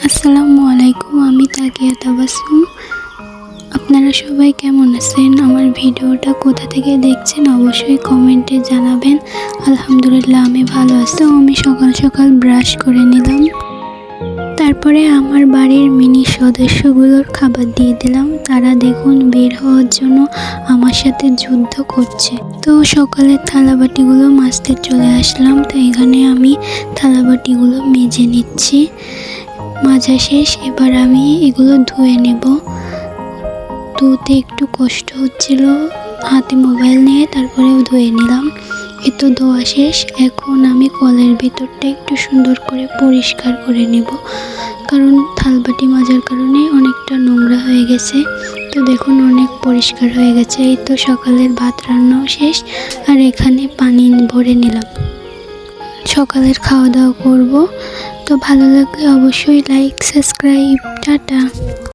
আসসালামু আলাইকুম, আমি তাকিয়া তাবাসসুম। আপনারা সবাই কেমন আছেন? আমার ভিডিওটা কোথা থেকে দেখছেন অবশ্যই কমেন্টে জানাবেন। আলহামদুলিল্লাহ আমি ভালো আছি। তো আমি সকাল সকাল ব্রাশ করে নিলাম, তারপরে আমার বাড়ির মিনি সদস্যগুলোর খাবার দিয়ে দিলাম। তারা দেখুন বের হওয়ার জন্য আমার সাথে যুদ্ধ করছে। তো সকালের থালাবাটিগুলো মাজতে চলে আসলাম। তো এখানে আমি থালাবাটিগুলো মেজে নিচ্ছি। মাজা শেষ, এবার আমি এগুলো ধুয়ে নেব। ধুতে একটু কষ্ট হচ্ছিল, হাতে মোবাইল নিয়ে তারপরেও ধুয়ে নিলাম। তো ধোয়া শেষ। এখন আমি কলের ভিতরটা একটু সুন্দর করে পরিষ্কার করে নেব, কারণ থালবাটি মাজার কারণে অনেকটা নোংরা হয়ে গেছে। তো দেখুন অনেক পরিষ্কার হয়ে গেছে। এই তো সকালের ভাত রান্নাও শেষ, আর এখানে পানি ভরে নিলাম। সকালের খাওয়া দাওয়া করব। তো ভালো লাগলে অবশ্যই লাইক, সাবস্ক্রাইব। টাটা।